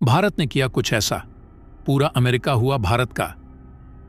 भारत ने किया कुछ ऐसा। पूरा अमेरिका हुआ भारत का।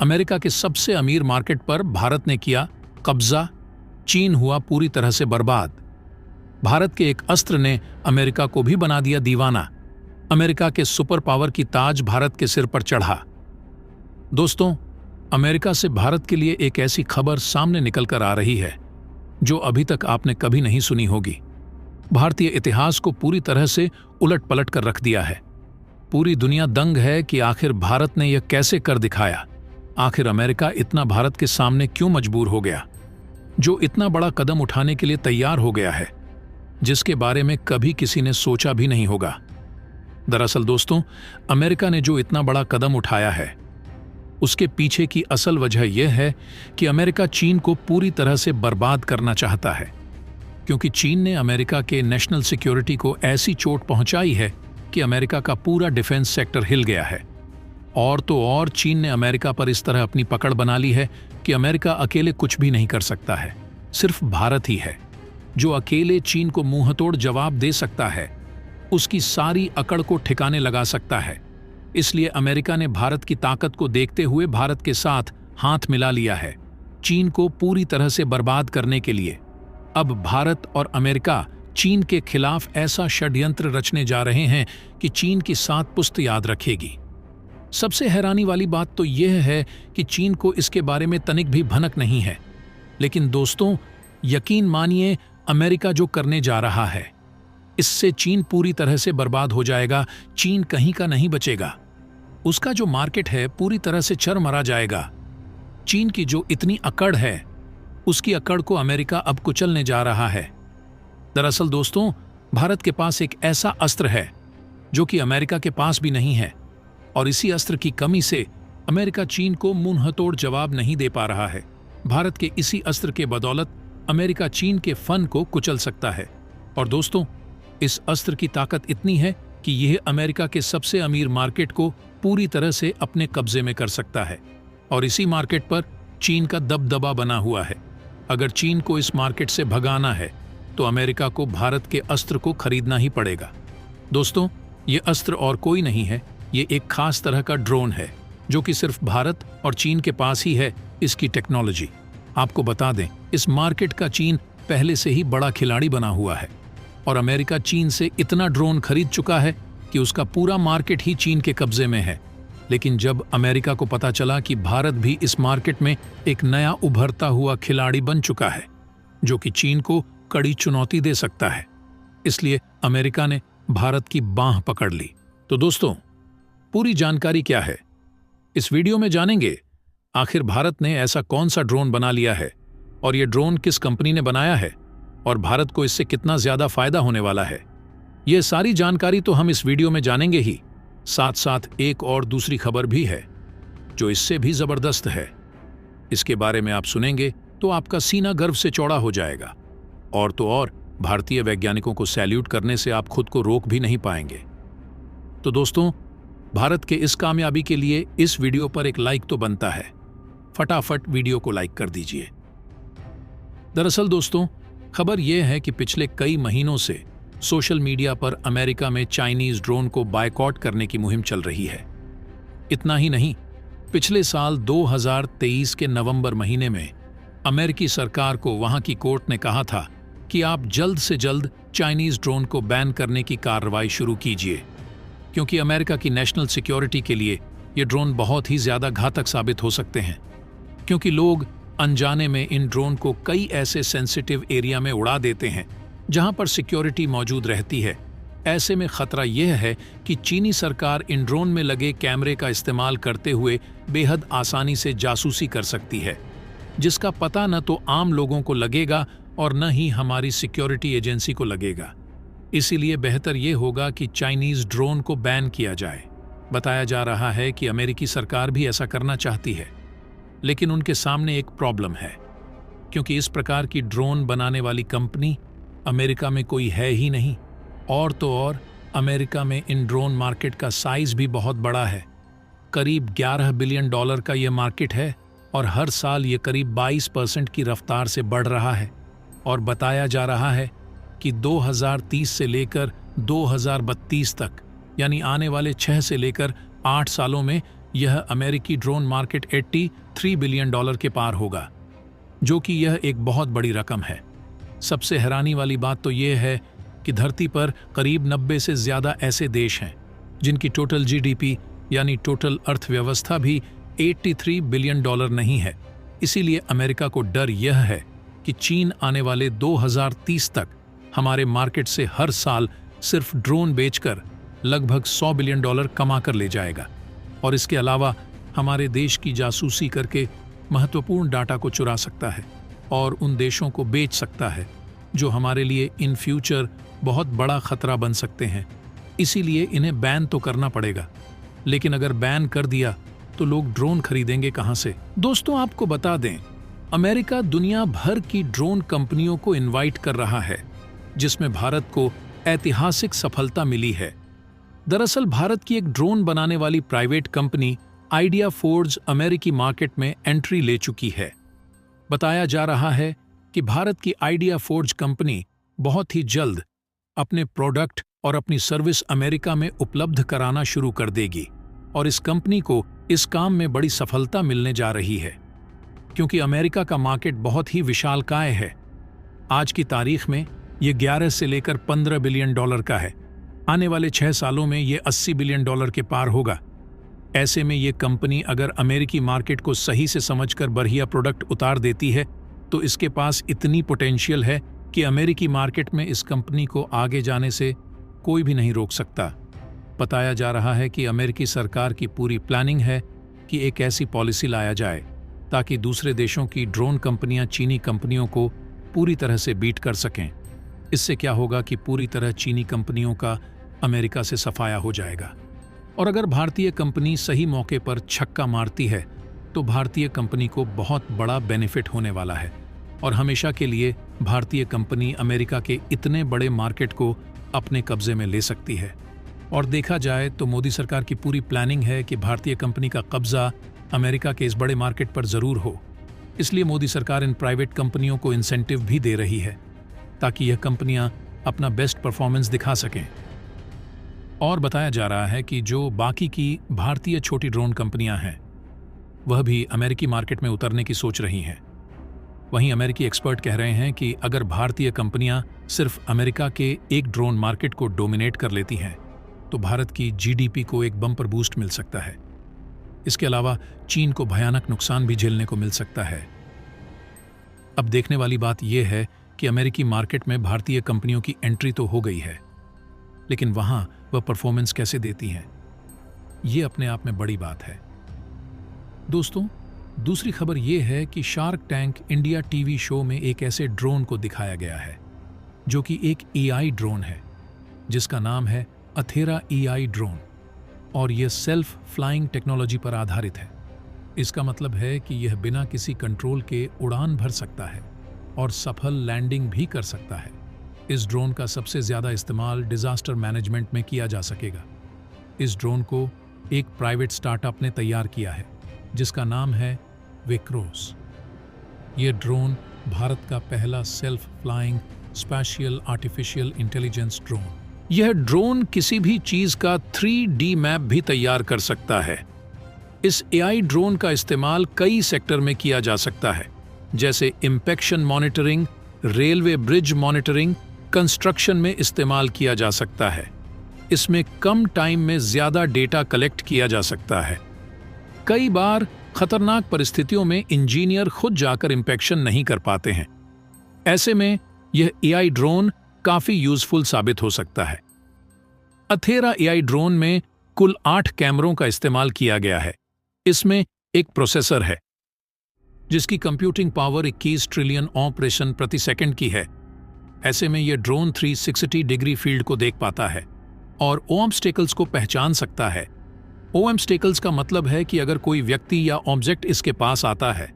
अमेरिका के सबसे अमीर मार्केट पर भारत ने किया कब्जा। चीन हुआ पूरी तरह से बर्बाद। भारत के एक अस्त्र ने अमेरिका को भी बना दिया दीवाना। अमेरिका के सुपर पावर की ताज भारत के सिर पर चढ़ा। दोस्तों, अमेरिका से भारत के लिए एक ऐसी खबर सामने निकल कर आ रही है जो अभी तक आपने कभी नहीं सुनी होगी। भारतीय इतिहास को पूरी तरह से उलट पलट कर रख दिया है। पूरी दुनिया दंग है कि आखिर भारत ने यह कैसे कर दिखाया। आखिर अमेरिका इतना भारत के सामने क्यों मजबूर हो गया, जो इतना बड़ा कदम उठाने के लिए तैयार हो गया है, जिसके बारे में कभी किसी ने सोचा भी नहीं होगा। दरअसल दोस्तों, अमेरिका ने जो इतना बड़ा कदम उठाया है, उसके पीछे की असल वजह यह है कि अमेरिका चीन को पूरी तरह से बर्बाद करना चाहता है। क्योंकि चीन ने अमेरिका के नेशनल सिक्योरिटी को ऐसी चोट पहुंचाई है कि अमेरिका का पूरा डिफेंस सेक्टर हिल गया है। और तो और चीन ने अमेरिका पर इस तरह अपनी पकड़ बना ली है कि अमेरिका अकेले कुछ भी नहीं कर सकता है। सिर्फ भारत ही है जो अकेले चीन को मुंहतोड़ जवाब दे सकता है, उसकी सारी अकड़ को ठिकाने लगा सकता है। इसलिए अमेरिका ने भारत की ताकत को देखते हुए भारत के साथ हाथ मिला लिया है, चीन को पूरी तरह से बर्बाद करने के लिए। अब भारत और अमेरिका चीन के खिलाफ ऐसा षड्यंत्र रचने जा रहे हैं कि चीन की 7 पुश्त याद रखेगी। सबसे हैरानी वाली बात तो यह है कि चीन को इसके बारे में तनिक भी भनक नहीं है। लेकिन दोस्तों, यकीन मानिए, अमेरिका जो करने जा रहा है, इससे चीन पूरी तरह से बर्बाद हो जाएगा। चीन कहीं का नहीं बचेगा। उसका जो मार्केट है पूरी तरह से चरमरा जाएगा। चीन की जो इतनी अकड़ है, उसकी अकड़ को अमेरिका अब कुचलने जा रहा है। दरअसल दोस्तों, भारत के पास एक ऐसा अस्त्र है जो कि अमेरिका के पास भी नहीं है, और इसी अस्त्र की कमी से अमेरिका चीन को मुंहतोड़ जवाब नहीं दे पा रहा है। भारत के इसी अस्त्र के बदौलत अमेरिका चीन के फन को कुचल सकता है। और दोस्तों, इस अस्त्र की ताकत इतनी है कि यह अमेरिका के सबसे अमीर मार्केट को पूरी तरह से अपने कब्जे में कर सकता है। और इसी मार्केट पर चीन का दबदबा बना हुआ है। अगर चीन को इस मार्केट से भगाना है तो अमेरिका को भारत के अस्त्र को खरीदना ही पड़ेगा। दोस्तों, ये अस्त्र और कोई नहीं है, ये एक खास तरह का ड्रोन है जो कि सिर्फ भारत और चीन के पास ही है इसकी टेक्नोलॉजी। आपको बता दें, इस मार्केट का चीन पहले से ही बड़ा खिलाड़ी बना हुआ है और अमेरिका चीन से इतना ड्रोन खरीद चुका है कि उसका पूरा मार्केट ही चीन के कब्जे में है। लेकिन जब अमेरिका को पता चला कि भारत भी इस मार्केट में एक नया उभरता हुआ खिलाड़ी बन चुका है जो कि चीन को कड़ी चुनौती दे सकता है, इसलिए अमेरिका ने भारत की बांह पकड़ ली। तो दोस्तों, पूरी जानकारी क्या है इस वीडियो में जानेंगे। आखिर भारत ने ऐसा कौन सा ड्रोन बना लिया है और ये ड्रोन किस कंपनी ने बनाया है और भारत को इससे कितना ज्यादा फायदा होने वाला है। ये सारी जानकारी तो हम इस वीडियो में जानेंगे ही। साथ साथ एक और दूसरी खबर भी है जो इससे भी जबरदस्त है। इसके बारे में आप सुनेंगे तो आपका सीना गर्व से चौड़ा हो जाएगा। और तो और भारतीय वैज्ञानिकों को सैल्यूट करने से आप खुद को रोक भी नहीं पाएंगे। तो दोस्तों, भारत के इस कामयाबी के लिए इस वीडियो पर एक लाइक तो बनता है। फटाफट वीडियो को लाइक कर दीजिए। दरअसल दोस्तों, खबर यह है कि पिछले कई महीनों से सोशल मीडिया पर अमेरिका में चाइनीज ड्रोन को बायकॉट करने की मुहिम चल रही है। इतना ही नहीं, पिछले साल 2023 के नवंबर महीने में अमेरिकी सरकार को वहां की कोर्ट ने कहा था कि आप जल्द से जल्द चाइनीज ड्रोन को बैन करने की कार्रवाई शुरू कीजिए, क्योंकि अमेरिका की नेशनल सिक्योरिटी के लिए ये ड्रोन बहुत ही ज्यादा घातक साबित हो सकते हैं। क्योंकि लोग अनजाने में इन ड्रोन को कई ऐसे सेंसिटिव एरिया में उड़ा देते हैं जहां पर सिक्योरिटी मौजूद रहती है। ऐसे में खतरा यह है कि चीनी सरकार इन ड्रोन में लगे कैमरे का इस्तेमाल करते हुए बेहद आसानी से जासूसी कर सकती है, जिसका पता न तो आम लोगों को लगेगा और न ही हमारी सिक्योरिटी एजेंसी को लगेगा। इसीलिए बेहतर यह होगा कि चाइनीज ड्रोन को बैन किया जाए। बताया जा रहा है कि अमेरिकी सरकार भी ऐसा करना चाहती है, लेकिन उनके सामने एक प्रॉब्लम है, क्योंकि इस प्रकार की ड्रोन बनाने वाली कंपनी अमेरिका में कोई है ही नहीं। और तो और अमेरिका में इन ड्रोन मार्केट का साइज भी बहुत बड़ा है। करीब $11 बिलियन का यह मार्केट है और हर साल ये करीब 22% की रफ्तार से बढ़ रहा है। और बताया जा रहा है कि 2030 से लेकर 2032 तक यानी आने वाले 6 से लेकर 8 सालों में यह अमेरिकी ड्रोन मार्केट $83 बिलियन के पार होगा, जो कि यह एक बहुत बड़ी रकम है। सबसे हैरानी वाली बात तो यह है कि धरती पर करीब 90 से ज्यादा ऐसे देश हैं जिनकी टोटल जीडीपी यानी टोटल अर्थव्यवस्था भी $83 बिलियन नहीं है। इसीलिए अमेरिका को डर यह है कि चीन आने वाले 2030 तक हमारे मार्केट से हर साल सिर्फ ड्रोन बेचकर लगभग $100 बिलियन कमा कर ले जाएगा और इसके अलावा हमारे देश की जासूसी करके महत्वपूर्ण डाटा को चुरा सकता है और उन देशों को बेच सकता है जो हमारे लिए इन फ्यूचर बहुत बड़ा खतरा बन सकते हैं। इसीलिए इन्हें बैन तो करना पड़ेगा, लेकिन अगर बैन कर दिया तो लोग ड्रोन खरीदेंगे कहां से? दोस्तों, आपको बता दें, अमेरिका दुनिया भर की ड्रोन कंपनियों को इनवाइट कर रहा है, जिसमें भारत को ऐतिहासिक सफलता मिली है। दरअसल भारत की एक ड्रोन बनाने वाली प्राइवेट कंपनी आइडिया फोर्ज अमेरिकी मार्केट में एंट्री ले चुकी है। बताया जा रहा है कि भारत की आइडिया फोर्ज कंपनी बहुत ही जल्द अपने प्रोडक्ट और अपनी सर्विस अमेरिका में उपलब्ध कराना शुरू कर देगी और इस कंपनी को इस काम में बड़ी सफलता मिलने जा रही है, क्योंकि अमेरिका का मार्केट बहुत ही विशालकाय है। आज की तारीख में ये 11 से लेकर $15 बिलियन का है। आने वाले 6 सालों में ये $80 बिलियन के पार होगा। ऐसे में ये कंपनी अगर अमेरिकी मार्केट को सही से समझकर बढ़िया प्रोडक्ट उतार देती है तो इसके पास इतनी पोटेंशियल है कि अमेरिकी मार्केट में इस कंपनी को आगे जाने से कोई भी नहीं रोक सकता। बताया जा रहा है कि अमेरिकी सरकार की पूरी प्लानिंग है कि एक ऐसी पॉलिसी लाया जाए ताकि दूसरे देशों की ड्रोन कंपनियां चीनी कंपनियों को पूरी तरह से बीट कर सकें। इससे क्या होगा कि पूरी तरह चीनी कंपनियों का अमेरिका से सफाया हो जाएगा और अगर भारतीय कंपनी सही मौके पर छक्का मारती है तो भारतीय कंपनी को बहुत बड़ा बेनिफिट होने वाला है और हमेशा के लिए भारतीय कंपनी अमेरिका के इतने बड़े मार्केट को अपने कब्जे में ले सकती है। और देखा जाए तो मोदी सरकार की पूरी प्लानिंग है कि भारतीय कंपनी का कब्जा अमेरिका के इस बड़े मार्केट पर जरूर हो। इसलिए मोदी सरकार इन प्राइवेट कंपनियों को इंसेंटिव भी दे रही है ताकि यह कंपनियां अपना बेस्ट परफॉर्मेंस दिखा सकें। और बताया जा रहा है कि जो बाकी की भारतीय छोटी ड्रोन कंपनियां हैं वह भी अमेरिकी मार्केट में उतरने की सोच रही हैं। वहीं अमेरिकी एक्सपर्ट कह रहे हैं कि अगर भारतीय कंपनियां सिर्फ अमेरिका के एक ड्रोन मार्केट को डोमिनेट कर लेती हैं तो भारत की जीडीपी को एक बम्पर बूस्ट मिल सकता है। इसके अलावा चीन को भयानक नुकसान भी झेलने को मिल सकता है। अब देखने वाली बात यह है कि अमेरिकी मार्केट में भारतीय कंपनियों की एंट्री तो हो गई है, लेकिन वहां वह परफॉर्मेंस कैसे देती हैं, ये अपने आप में बड़ी बात है। दोस्तों, दूसरी खबर यह है कि shark tank India TV show में एक ऐसे ड्रोन को दिखाया गया है जो कि एक एआई ड्रोन है जिसका नाम है अथेरा एआई ड्रोन और यह सेल्फ फ्लाइंग टेक्नोलॉजी पर आधारित है। इसका मतलब है कि यह बिना किसी कंट्रोल के उड़ान भर सकता है और सफल लैंडिंग भी कर सकता है। इस ड्रोन का सबसे ज्यादा इस्तेमाल डिजास्टर मैनेजमेंट में किया जा सकेगा। इस ड्रोन को एक प्राइवेट स्टार्टअप ने तैयार किया है जिसका नाम है विक्रोस। यह ड्रोन भारत का पहला self flying special artificial intelligence drone. यह ड्रोन किसी भी चीज का 3D मैप भी तैयार कर सकता है। इस एआई ड्रोन का इस्तेमाल कई सेक्टर में किया जा सकता है, जैसे inspection monitoring, railway bridge monitoring, construction में इस्तेमाल किया जा सकता है। इसमें कम टाइम में ज्यादा डेटा कलेक्ट किया जा सकता है। कई बार खतरनाक परिस्थितियों में इंजीनियर खुद जाकर इंपेक्शन नहीं कर पाते हैं। ऐसे में यह एआई ड्रोन काफी यूजफुल साबित हो सकता है। अथेरा एआई ड्रोन में कुल 8 कैमरों का इस्तेमाल किया गया है। इसमें एक प्रोसेसर है जिसकी कंप्यूटिंग पावर 21 ट्रिलियन ऑपरेशन प्रति सेकंड की है। ऐसे में यह ड्रोन 360 डिग्री फील्ड को देख पाता है और ऑब्स्टेकल्स को पहचान सकता है। ऑब्स्टेकल्स का मतलब है कि अगर कोई व्यक्ति या ऑब्जेक्ट इसके पास आता है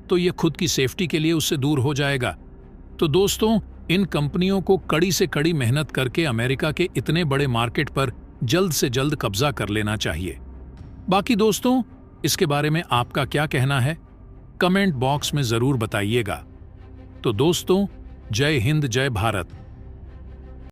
तो यह खुद की सेफ्टी के लिए उससे दूर हो जाएगा। तो दोस्तों, इन कंपनियों को कड़ी से कड़ी मेहनत करके अमेरिका के इतने बड़े मार्केट पर जल्द से जल्द कब्जा कर लेना चाहिए। बाकी दोस्तों, इसके बारे में आपका क्या कहना है, कमेंट बॉक्स में जरूर बताइएगा। तो दोस्तों, जय हिंद, जय भारत।